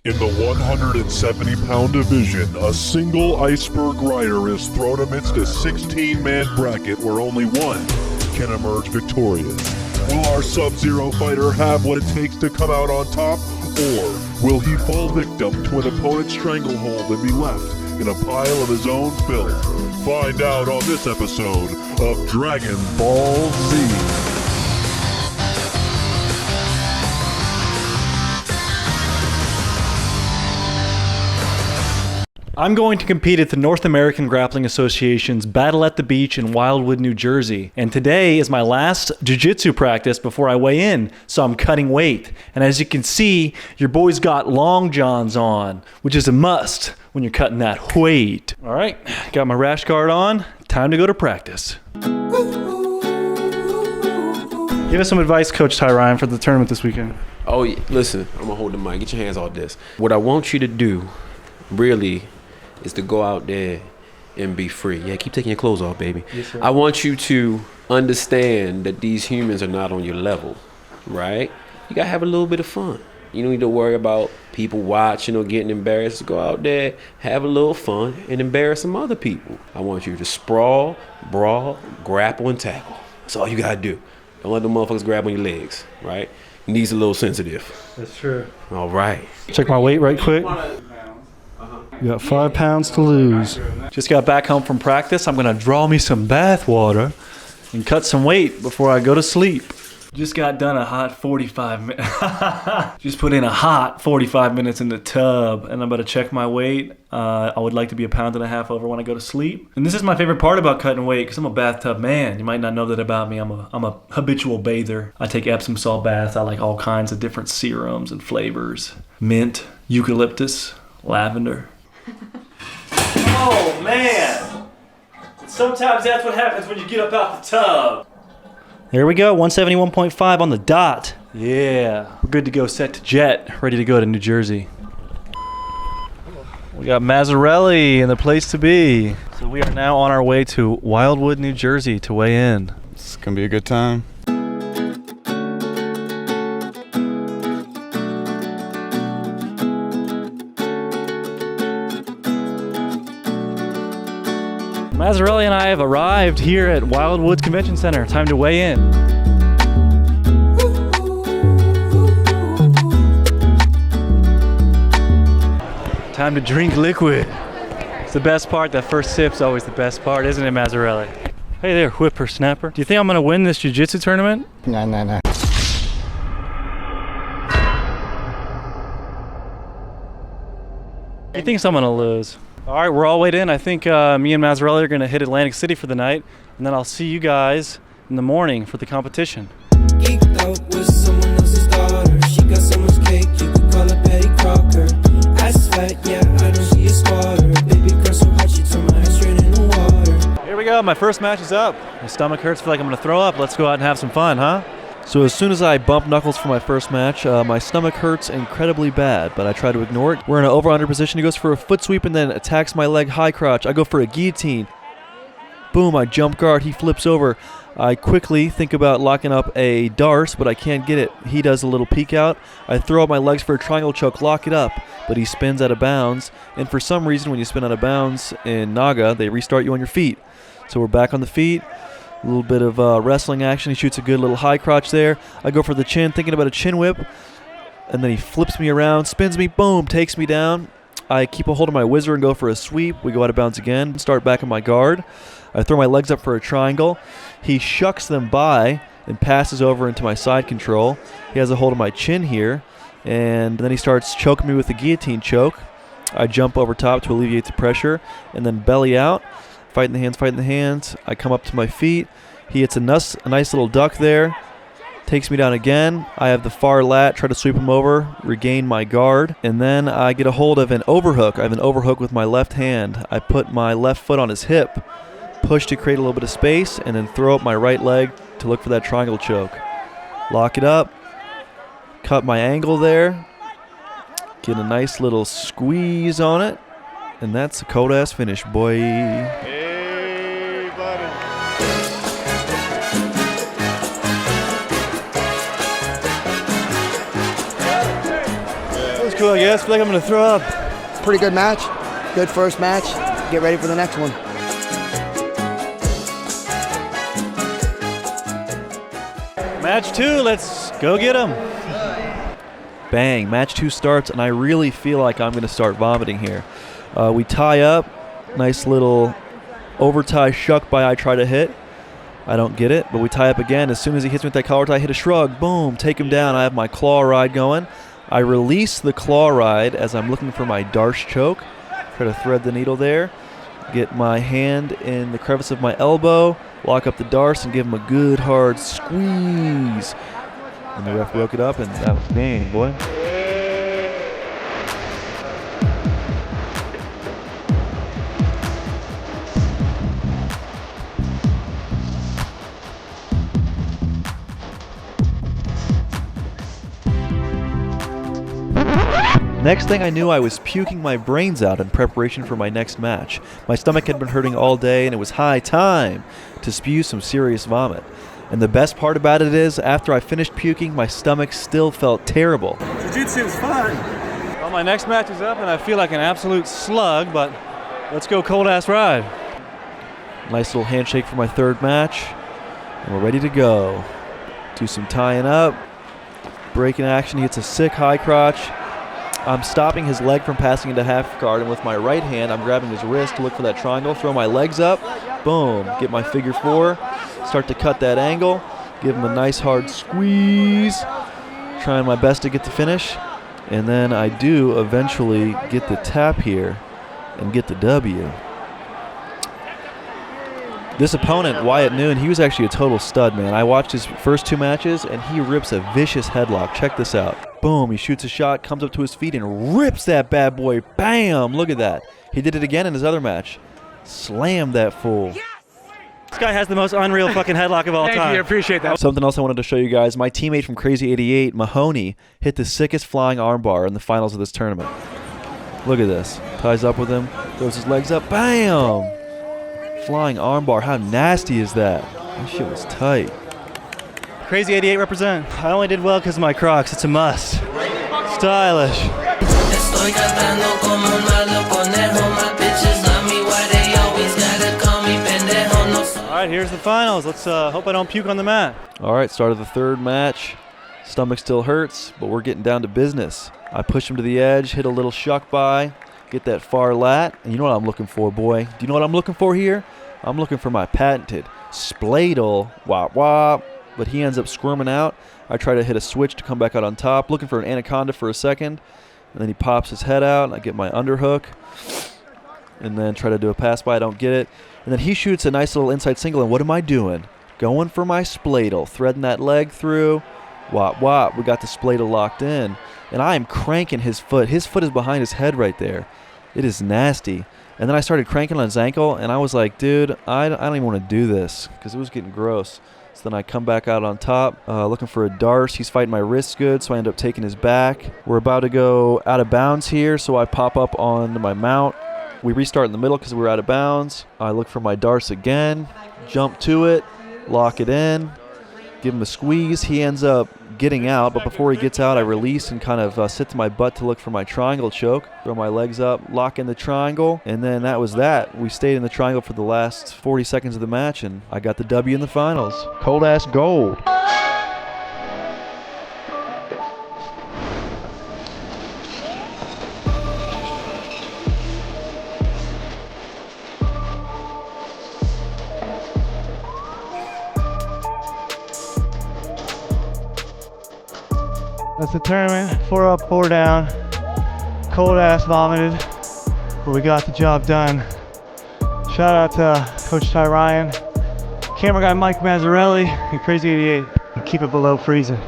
In the 170-pound division, a single iceberg rider is thrown amidst a 16-man bracket where only one can emerge victorious. Will our Sub-Zero fighter have what it takes to come out on top, or will he fall victim to an opponent's stranglehold and be left in a pile of his own filth? Find out on this episode of Dragon Ball Z. I'm going to compete at the North American Grappling Association's Battle at the Beach in Wildwood, New Jersey. And today is my last jiu-jitsu practice before I weigh in, so I'm cutting weight. And as you can see, your boy's got long johns on, which is a must when you're cutting that weight. All right, got my rash guard on. Time to go to practice. Give us some advice, Coach Ty Ryan, for the tournament this weekend. Oh, listen, I'm gonna hold the mic. Get your hands off this. What I want you to do, really, is to go out there and be free. Yeah, keep taking your clothes off, baby. Yes, sir. I want you to understand that these humans are not on your level, right? You gotta have a little bit of fun. You don't need to worry about people watching or getting embarrassed. Go out there, have a little fun, and embarrass some other people. I want you to sprawl, brawl, grapple, and tackle. That's all you gotta do. Don't let the motherfuckers grab on your legs, right? Your knees a little sensitive. That's true. All right. Check my weight right quick. You got 5 pounds to lose. Just got back home from practice. I'm gonna draw me some bath water and cut some weight before I go to sleep. Just got done a hot 45 minutes. Just put in a hot 45 minutes in the tub, and I'm about to check my weight. I would like to be 1.5 pounds over when I go to sleep. And this is my favorite part about cutting weight, because I'm a bathtub man. You might not know that about me. I'm a habitual bather. I take Epsom salt baths. I like all kinds of different serums and flavors. Mint, eucalyptus, lavender. Oh man! Sometimes that's what happens when you get up out the tub. There we go, 171.5 on the dot. Yeah, we're good to go, set to jet, ready to go to New Jersey. We got Mazzarelli in the place to be. So we are now on our way to Wildwood, New Jersey to weigh in. It's gonna be a good time. Mazzarelli and I have arrived here at Wildwood Convention Center. Time to weigh in. Time to drink liquid. It's the best part. That first sip's always the best part, isn't it, Mazzarelli? Hey there, whippersnapper. Do you think I'm gonna win this jiu-jitsu tournament? Nah. He thinks I'm gonna lose. All right, we're all weighed in. I think me and Mazzarelli are gonna hit Atlantic City for the night, and then I'll see you guys in the morning for the competition. Geeked out with someone else's daughter. She got so much cake, you could call her Betty Crocker. Ass fat, yeah, I know she a squatter. Baby girl so hot, she turned my ass straight in the water. Here we go, my first match is up. My stomach hurts, feel like I'm gonna throw up. Let's go out and have some fun, huh? So as soon as I bump knuckles for my first match, my stomach hurts incredibly bad, but I try to ignore it. We're in an over-under position. He goes for a foot sweep and then attacks my leg high crotch. I go for a guillotine. Boom, I jump guard. He flips over. I quickly think about locking up a darce, but I can't get it. He does a little peek out. I throw up my legs for a triangle choke, lock it up, but he spins out of bounds. And for some reason, when you spin out of bounds in NAGA, they restart you on your feet. So we're back on the feet. A little bit of wrestling action. He shoots a good little high crotch there. I go for the chin, thinking about a chin whip. And then he flips me around, spins me, boom, takes me down. I keep a hold of my whizzer and go for a sweep. We go out of bounds again, start back on my guard. I throw my legs up for a triangle. He shucks them by and passes over into my side control. He has a hold of my chin here. And then he starts choking me with the guillotine choke. I jump over top to alleviate the pressure. And then belly out. Fight in the hands. I come up to my feet. He hits a nice little duck there. Takes me down again. I have the far lat, try to sweep him over, regain my guard, and then I get a hold of an overhook. I have an overhook with my left hand. I put my left foot on his hip, push to create a little bit of space, and then throw up my right leg to look for that triangle choke. Lock it up, cut my angle there, get a nice little squeeze on it, and that's a cold-ass finish, boy. Hey, buddy. That was cool. I guess. I feel like I'm going to throw up. Pretty good match. Good first match. Get ready for the next one. Match 2, let's go get him. Bang, match 2 starts, and I really feel like I'm going to start vomiting here. We tie up. Nice little over-tie shuck by I try to hit. I don't get it, but we tie up again. As soon as he hits me with that collar tie, I hit a shrug. Boom, take him down. I have my claw ride going. I release the claw ride as I'm looking for my darce choke. Try to thread the needle there. Get my hand in the crevice of my elbow. Lock up the darce and give him a good hard squeeze. And the ref broke it up, and that was bang, boy. Next thing I knew, I was puking my brains out in preparation for my next match. My stomach had been hurting all day, and it was high time to spew some serious vomit. And the best part about it is, after I finished puking, my stomach still felt terrible. Jiu-jitsu is fun. Well, my next match is up, and I feel like an absolute slug, but let's go cold-ass ride. Nice little handshake for my third match, and we're ready to go. Do some tying up, breaking action. He hits a sick high crotch. I'm stopping his leg from passing into half guard, and with my right hand, I'm grabbing his wrist to look for that triangle, throw my legs up, boom, get my figure 4, start to cut that angle, give him a nice hard squeeze, trying my best to get the finish, and then I do eventually get the tap here and get the W. This opponent, Wyatt Noon, he was actually a total stud, man. I watched his first 2 matches, and he rips a vicious headlock. Check this out. Boom, he shoots a shot, comes up to his feet, and rips that bad boy. Bam, look at that. He did it again in his other match. Slammed that fool. Yes! This guy has the most unreal fucking headlock of all time. Thank you, appreciate that. Something else I wanted to show you guys. My teammate from Crazy 88, Mahoney, hit the sickest flying armbar in the finals of this tournament. Look at this. Ties up with him, throws his legs up, bam! Flying armbar, how nasty is that? That shit was tight. Crazy 88 represent. I only did well because of my Crocs. It's a must. Stylish. Estoy cantando como un malo conejo. My bitches love me, why they always gotta call me pendejo. No. All right, here's the finals. Let's hope I don't puke on the mat. All right, start of the third match. Stomach still hurts, but we're getting down to business. I push him to the edge, hit a little shuck by, get that far lat, and you know what I'm looking for, boy. Do you know what I'm looking for here? I'm looking for my patented spladle, wop wop, but he ends up squirming out. I try to hit a switch to come back out on top, looking for an anaconda for a second, and then he pops his head out, and I get my underhook, and then try to do a pass by, I don't get it, and then he shoots a nice little inside single, and what am I doing? Going for my spladle, threading that leg through, wop wop, we got the spladle locked in, and I am cranking his foot. His foot is behind his head right there. It is nasty. And then I started cranking on his ankle, and I was like, dude, I don't even want to do this because it was getting gross. So then I come back out on top, looking for a darce. He's fighting my wrist good, so I end up taking his back. We're about to go out of bounds here, so I pop up on my mount. We restart in the middle because we were out of bounds. I look for my darce again, jump to it, lock it in, give him a squeeze. He ends up getting out, but before he gets out, I release and kind of sit to my butt to look for my triangle choke. Throw my legs up, lock in the triangle, and then that was that. We stayed in the triangle for the last 40 seconds of the match, and I got the W in the finals. Cold ass gold. That's the tournament. 4 up, 4 down. Cold ass vomited, but we got the job done. Shout out to Coach Ty Ryan, camera guy Mike Mazzarelli, and Crazy 88. Keep it below freezing.